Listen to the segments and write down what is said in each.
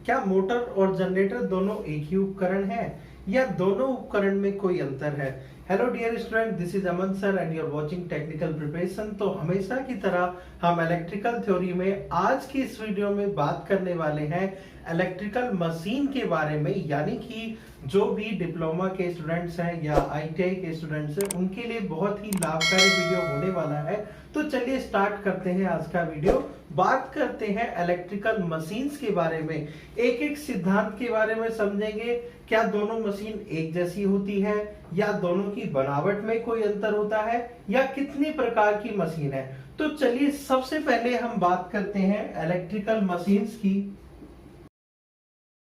क्या मोटर और जनरेटर दोनों एक ही उपकरण है या दोनों उपकरण में कोई अंतर है? Hello dear student, this is Aman sir and you are watching technical preparation. तो हमेशा की तरह हम इलेक्ट्रिकल थ्योरी में आज की इस वीडियो में बात करने वाले हैं इलेक्ट्रिकल मशीन के बारे में, यानी कि जो भी डिप्लोमा के स्टूडेंट्स हैं या आईटीआई के स्टूडेंट्स हैं उनके लिए बहुत ही लाभकारी वीडियो होने वाला है। तो चलिए स्टार्ट करते हैं आज का वीडियो। बात करते हैं इलेक्ट्रिकल मशीन्स के बारे में, एक एक सिद्धांत के बारे में समझेंगे। क्या दोनों मशीन एक जैसी होती है या दोनों की बनावट में कोई अंतर होता है या कितने प्रकार की मशीन है। तो चलिए सबसे पहले हम बात करते हैं इलेक्ट्रिकल मशीन्स की।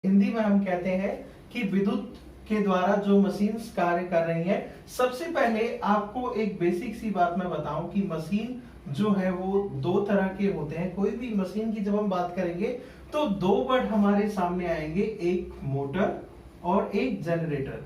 हिंदी में हम कहते हैं कि विद्युत के द्वारा जो मशीन्स कार्य कर रही हैं। सबसे पहले आपको एक बेसिक सी बात मैं बताऊं कि मशीन जो है वो दो तरह के होते हैं। कोई भी मशीन की जब हम बात करेंगे तो दो वर्ड हमारे सामने आएंगे, एक मोटर और एक जनरेटर।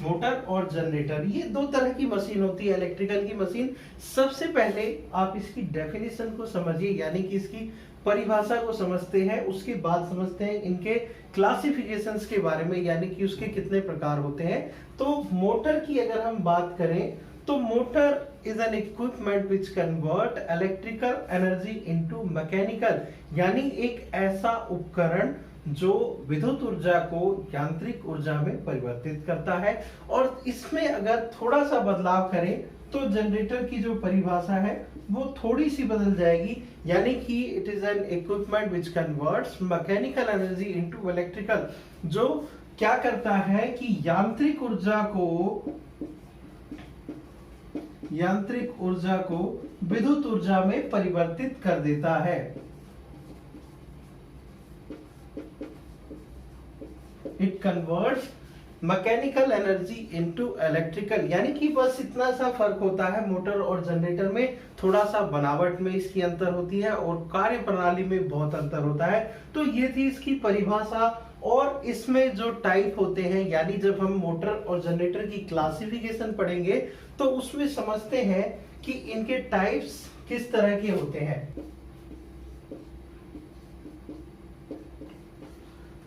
मोटर और जनरेटर, ये दो तरह की मशीन होती है इलेक्ट्रिकल की मशीन। सबसे पहले आप इसकी डेफिनेशन को समझिए, यानी कि इसकी परिभाषा को समझते हैं, उसके बाद समझते हैं इनके क्लासिफिकेशंस के बारे में, यानी कि उसके कितने प्रकार होते हैं। तो मोटर की अगर हम बात करें तो motor is an equipment which convert electrical energy into mechanical, यानी एक ऐसा उपकरण जो विद्युत ऊर्जा को यांत्रिक ऊर्जा में परिवर्तित करता है। और इसमें अगर थोड़ा सा बदलाव करें तो जनरेटर की जो परिभाषा है वो थोड़ी सी बदल जाएगी, यानी कि it is an equipment which converts mechanical energy into electrical, जो क्या करता है कि यांत्रिक ऊर्जा को विद्युत ऊर्जा में परिवर्तित कर देता है। It converts mechanical energy into electrical, यानी कि बस इतना सा फर्क होता है मोटर और जनरेटर में। थोड़ा सा बनावट में इसकी अंतर होती है और कार्य प्रणाली में बहुत अंतर होता है। तो ये थी इसकी परिभाषा। और इसमें जो टाइप होते हैं, यानी जब हम मोटर और जनरेटर की क्लासिफिकेशन पढ़ेंगे तो उसमें समझते हैं कि इनके टाइप्स किस तरह के होते हैं।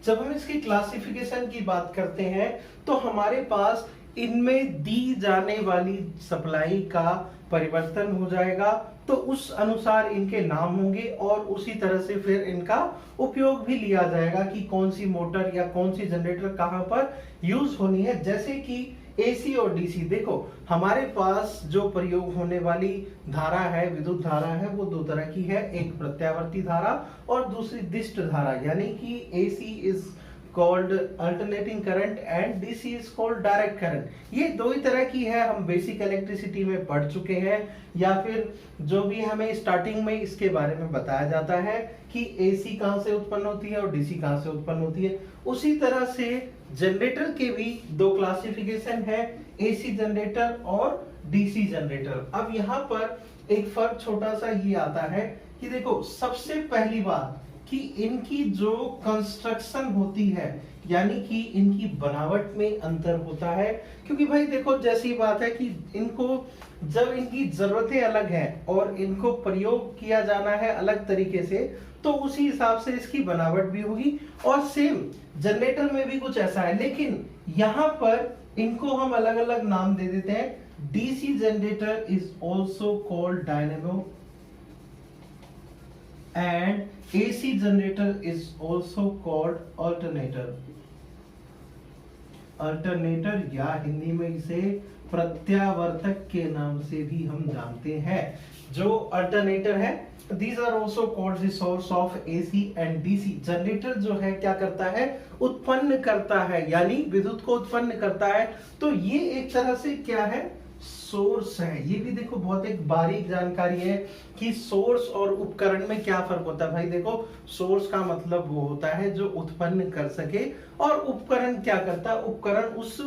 जब हम इसकी क्लासिफिकेशन की बात करते हैं तो हमारे पास इनमें दी जाने वाली सप्लाई का परिवर्तन हो जाएगा, तो उस अनुसार इनके नाम होंगे और उसी तरह से फिर इनका उपयोग भी लिया जाएगा कि कौन सी मोटर या कौन सी जनरेटर कहां पर यूज होनी है। जैसे कि एसी और डीसी, देखो हमारे पास जो प्रयोग होने वाली धारा है, विद्युत धारा है, वो दो तरह की है, एक प्रत्यावर्ती धारा और दूसरी दिष्ट धारा, यानी कि AC is called alternating current and DC is called direct current. ये दो ही तरह की है, हम बेसिक इलेक्ट्रिसिटी में पढ़ चुके हैं, या फिर जो भी हमें स्टार्टिंग में इसके बारे में बताया जाता है कि एसी कहां से उत्पन्न होती है और डीसी कहां से उत्पन्न होती है। उसी तरह से जनरेटर के भी दो क्लासिफिकेशन है, एसी जनरेटर और डीसी जनरेटर। अब यहाँ पर एक फर्क छोटा सा ये आता है कि देखो सबसे पहली बात कि इनकी जो कंस्ट्रक्शन होती है, यानी कि इनकी बनावट में अंतर होता है। क्योंकि भाई देखो जैसी बात है कि इनको जब इनकी जरूरतें अलग हैं और इनको प्रयोग किया जाना है अलग तरीके से, तो उसी हिसाब से इसकी बनावट भी होगी। और सेम जनरेटर में भी कुछ ऐसा है, लेकिन यहाँ पर इनको हम अलग अलग नाम दे देते हैं। DC generator is also called dynamo and AC generator is also called alternator। Alternator या हिंदी में इसे प्रत्यावर्तक के नाम से भी हम जानते हैं। जो अल्टरनेटर है, these are also called the source of AC and DC। Generator जो है क्या करता है, उत्पन्न करता है, यानी विद्युत को उत्पन्न करता है। तो ये एक तरह से क्या है, सोर्स है। ये भी देखो बहुत एक बारीक जानकारी है कि सोर्स और उपकरण में क्या फर्क होता है। भाई देखो सोर्स का मतलब वो होता है जो उत्पन्न कर सके, और उपकरण क्या करता है, उपकरण उस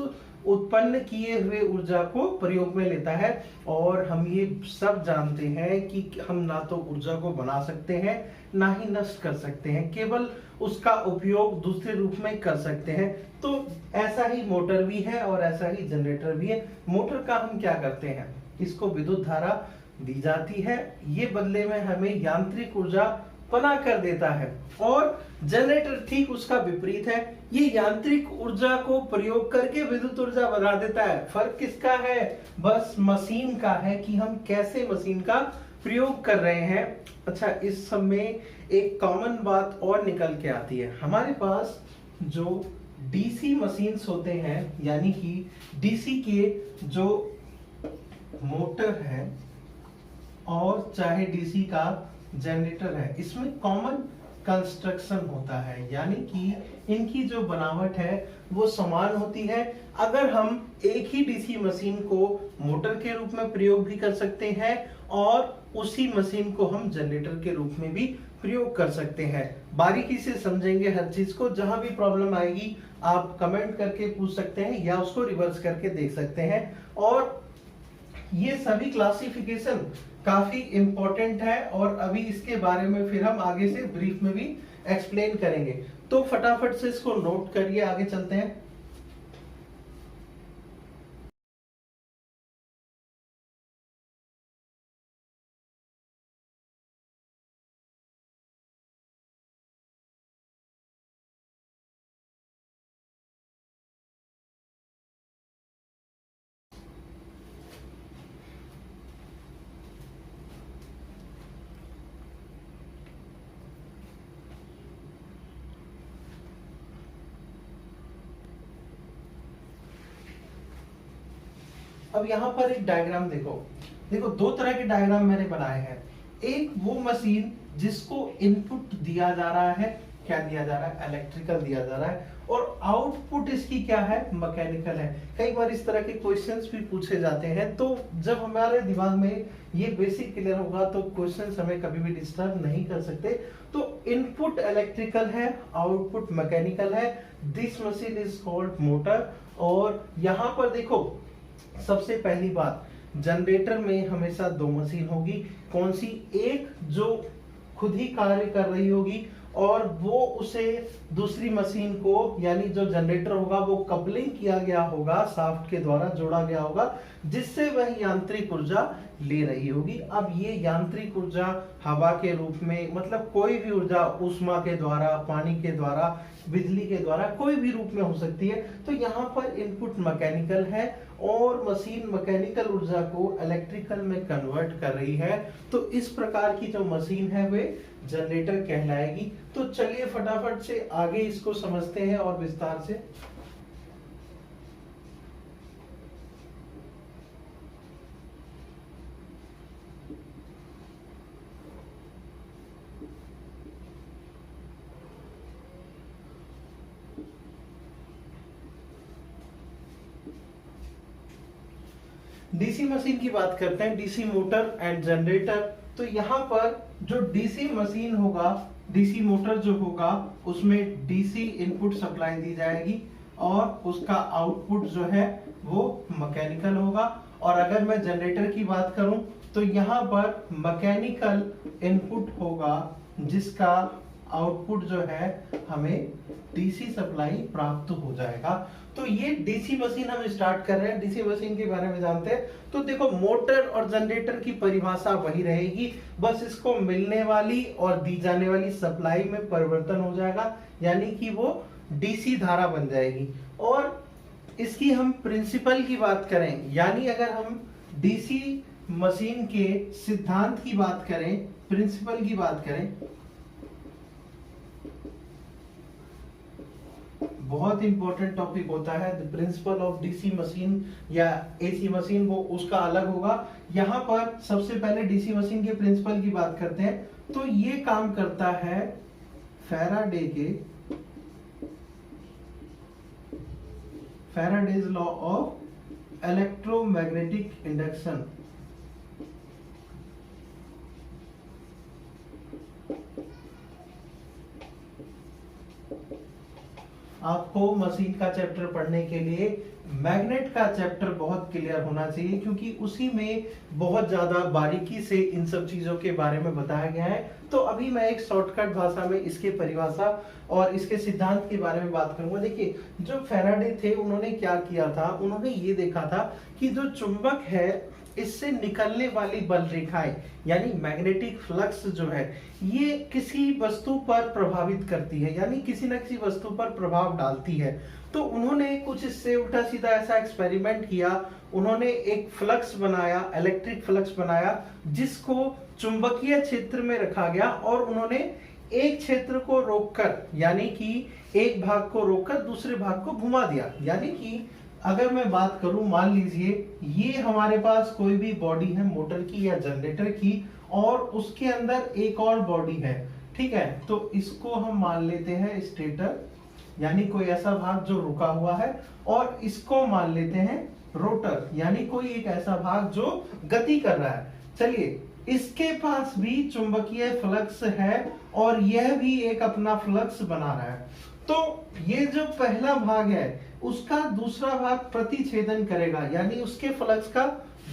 उत्पन्न किए हुए ऊर्जा को प्रयोग में लेता है। और हम ये सब जानते हैं कि हम ना तो ऊर्जा को बना सकते हैं ना ही नष्ट कर सकते हैं, केवल उसका उपयोग दूसरे रूप में कर सकते हैं। तो ऐसा ही मोटर भी है और ऐसा ही जनरेटर भी है। मोटर का हम क्या करते हैं, इसको विद्युत धारा दी जाती है, ये बदले में हमें यांत्रिक ऊर्जा बना कर देता है। और जनरेटर ठीक उसका विपरीत है, ये यांत्रिक ऊर्जा को प्रयोग करके विद्युत ऊर्जा बना देता है। फर्क किसका है? बस मशीन का है कि हम कैसे मशीन का प्रयोग कर रहे हैं। अच्छा, इस सब में एक कॉमन बात और निकल के आती है। हमारे पास जो डीसी मशीन्स होते हैं, यानी कि डीसी के जो मोटर है और चाहे डीसी का जनरेटर है, इसमें कॉमन कंस्ट्रक्शन होता है, यानी कि इनकी जो बनावट है वो समान होती है। अगर हम एक ही डीसी मशीन को मोटर के रूप में प्रयोग भी कर सकते हैं और उसी मशीन को हम जनरेटर के रूप में भी प्रयोग कर सकते हैं। बारीकी से समझेंगे हर चीज को। जहां भी प्रॉब्लम आएगी आप कमेंट करके पूछ सकते हैं या उसको रिवर्स करके देख सकते हैं। और ये सभी क्लासिफिकेशन काफी इंपॉर्टेंट है और अभी इसके बारे में फिर हम आगे से ब्रीफ में भी एक्सप्लेन करेंगे। तो फटाफट से इसको नोट करिए, आगे चलते हैं। अब यहाँ पर एक डायग्राम देखो। देखो, दो तरह के डायग्राम मैंने बनाए हैं। एक वो मशीन जिसको इनपुट दिया जा रहा है, क्या दिया जा रहा है? इलेक्ट्रिकल दिया जा रहा है, और आउटपुट इसकी क्या है? मैकेनिकल है। कई बार इस तरह के क्वेश्चंस भी पूछे जाते हैं, तो जब हमारे दिमाग में ये बेसिक क्लियर होगा तो क्वेश्चंस हमें कभी भी डिस्टर्ब नहीं कर सकते। तो इनपुट इलेक्ट्रिकल है, आउटपुट मैकेनिकल है। This machine is called motor. और यहाँ पर देखो, सबसे पहली बात, जनरेटर में हमेशा दो मशीन होगी। कौन सी? एक जो खुद ही कार्य कर रही होगी और वो उसे दूसरी मशीन को, यानी जो जनरेटर होगा वो कपलिंग किया गया होगा, शाफ्ट के द्वारा जोड़ा गया होगा, जिससे वह यांत्रिक ऊर्जा ले रही होगी। अब ये यांत्रिक ऊर्जा हवा के रूप में, मतलब कोई भी ऊर्जा, ऊष्मा के द्वारा, पानी के द्वारा, बिजली के द्वारा, कोई भी रूप में हो सकती है। तो यहाँ पर इनपुट मैकेनिकल है और मशीन मैकेनिकल ऊर्जा को इलेक्ट्रिकल में कन्वर्ट कर रही है। तो इस प्रकार की जो मशीन है वे जनरेटर कहलाएगी। तो चलिए फटाफट से आगे इसको समझते हैं और विस्तार से। डीसी मशीन की बात करते हैं, डीसी मोटर एंड जनरेटर। तो यहाँ पर जो डीसी मशीन होगा, डीसी मोटर जो होगा, उसमें डीसी इनपुट सप्लाई दी जाएगी और उसका आउटपुट जो है वो मैकेनिकल होगा। और अगर मैं जनरेटर की बात करूं तो यहाँ पर मैकेनिकल इनपुट होगा जिसका आउटपुट जो है हमें डीसी सप्लाई प्राप्त हो जाएगा। तो ये डीसी मशीन हम स्टार्ट कर रहे हैं, डीसी मशीन के बारे में जानते हैं। तो देखो, मोटर और जनरेटर की परिभाषा वही रहेगी, बस इसको मिलने वाली और दी जाने वाली सप्लाई में परिवर्तन हो जाएगा, यानी कि वो डीसी धारा बन जाएगी। और इसकी हम प्रिंसिपल की बात करें, यानी अगर हम डीसी मशीन के सिद्धांत की बात करें, प्रिंसिपल की बात करें, बहुत इंपॉर्टेंट टॉपिक होता है the principle of DC machine या एसी मशीन, वो उसका अलग होगा। यहाँ पर सबसे पहले डीसी मशीन के प्रिंसिपल की बात करते हैं। तो ये काम करता है Faraday's law of electromagnetic induction. आपको मशीन का चैप्टर पढ़ने के लिए मैग्नेट का चैप्टर बहुत क्लियर होना चाहिए, क्योंकि उसी में बहुत ज्यादा बारीकी से इन सब चीजों के बारे में बताया गया है। तो अभी मैं एक शॉर्टकट भाषा में इसके परिभाषा और इसके सिद्धांत के बारे में बात करूंगा। देखिए, जो फैराडे थे उन्होंने क्या किया था, उन्होंने ये देखा था कि जो चुंबक है इससे निकलने वाली बल रेखाएं यानी मैग्नेटिक फ्लक्स जो है ये किसी वस्तु पर प्रभावित करती है, यानी किसी न किसी वस्तु पर प्रभाव डालती है। तो उन्होंने कुछ इससे उल्टा सीधा ऐसा एक्सपेरिमेंट किया, उन्होंने एक फ्लक्स बनाया, इलेक्ट्रिक फ्लक्स बनाया, जिसको चुंबकीय क्षेत्र में रखा गया और उन्होंने एक क्षेत्र को रोककर, यानी कि एक भाग को रोककर दूसरे भाग को घुमा दिया। यानी कि अगर मैं बात करूं, मान लीजिए ये हमारे पास कोई भी बॉडी है मोटर की या जनरेटर की, और उसके अंदर एक और बॉडी है, ठीक है। तो इसको हम मान लेते हैं स्टेटर, यानी कोई ऐसा भाग जो रुका हुआ है, और इसको मान लेते हैं रोटर, यानी कोई एक ऐसा भाग जो गति कर रहा है। चलिए, इसके पास भी चुंबकीय फ्लक्स है और यह भी एक अपना फ्लक्स बना रहा है। तो ये जो पहला भाग है उसका दूसरा भाग प्रतिच्छेदन करेगा, यानी उसके फ्लक्स का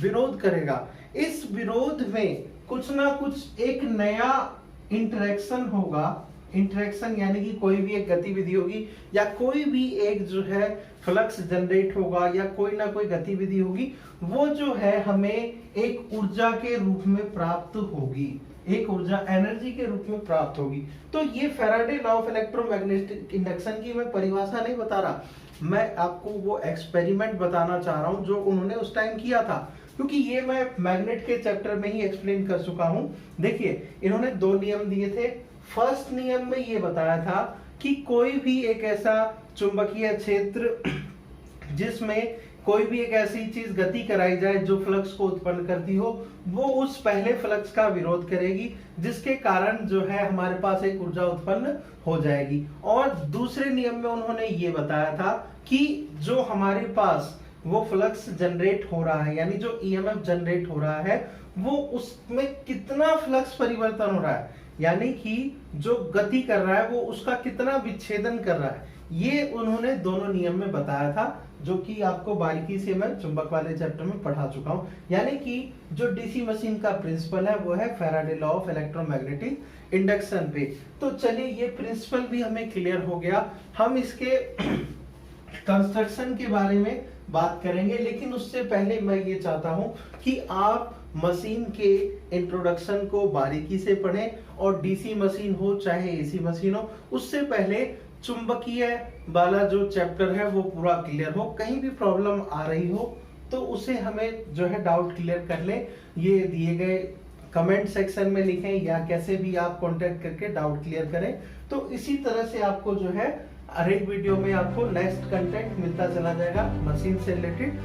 विरोध करेगा। इस विरोध में कुछ ना कुछ एक नया इंटरेक्शन होगा, इंटरेक्शन यानी कि कोई भी एक गतिविधि होगी या कोई भी एक जो है फ्लक्स जनरेट होगा या कोई ना कोई गतिविधि होगी, वो जो है हमें एक ऊर्जा के रूप में प्राप्त होगी, एक ऊर्जा एनर्जी के रूप में प्राप्त होगी। तो ये Faraday law of electromagnetic induction की मैं परिभाषा नहीं बता रहा, मैं आपको वो एक्सपेरिमेंट बताना चाह रहा हूं जो उन्होंने उस टाइम किया था, क्योंकि ये मैं मैग्नेट के चैप्टर में ही एक्सप्लेन कर चुका हूं। देखिए, इन्होंने दो नियम दिए थे। फर्स्ट नियम में ये बताया था कि कोई भी एक ऐसा चुंबकीय क्षेत्र जिसमें कोई भी एक ऐसी चीज गति कराई जाए जो फ्लक्स को उत्पन्न करती हो, वो उस पहले फ्लक्स का विरोध करेगी, जिसके कारण जो है हमारे पास एक ऊर्जा उत्पन्न हो जाएगी। और दूसरे नियम में उन्होंने ये बताया था कि जो हमारे पास वो फ्लक्स जनरेट हो रहा है, यानी जो ईएमएफ जनरेट हो रहा है, वो उसमें कितना फ्लक्स परिवर्तन हो रहा है, यानी कि जो गति कर रहा है वो उसका कितना विच्छेदन कर रहा है, ये उन्होंने दोनों नियम में बताया था, जो कि आपको बारीकी से मैं चुंबक वाले चैप्टर में पढ़ा चुका हूं। यानी कि जो डीसी मशीन का प्रिंसिपल है वो है Faraday law of electromagnetic induction पे। तो चलिए, ये प्रिंसिपल भी हमें क्लियर हो गया। हम इसके कंस्ट्रक्शन के बारे में बात करेंगे, लेकिन उससे पहले मैं ये चाहता हूं कि आप मशीन के इंट्रोडक्शन को बारीकी से पढ़ें, और डीसी मशीन हो चाहे एसी मशीन हो, उससे पहले चुंबकीय वाला जो चैप्टर है वो पूरा क्लियर हो। कहीं भी प्रॉब्लम आ रही हो तो उसे हमें जो है डाउट क्लियर कर ले, ये दिए गए कमेंट सेक्शन में लिखें या कैसे भी आप कांटेक्ट करके डाउट क्लियर करें। तो इसी तरह से आपको जो है हर एक वीडियो में आपको नेक्स्ट कंटेंट मिलता चला जाएगा मशीन से रिलेटेड।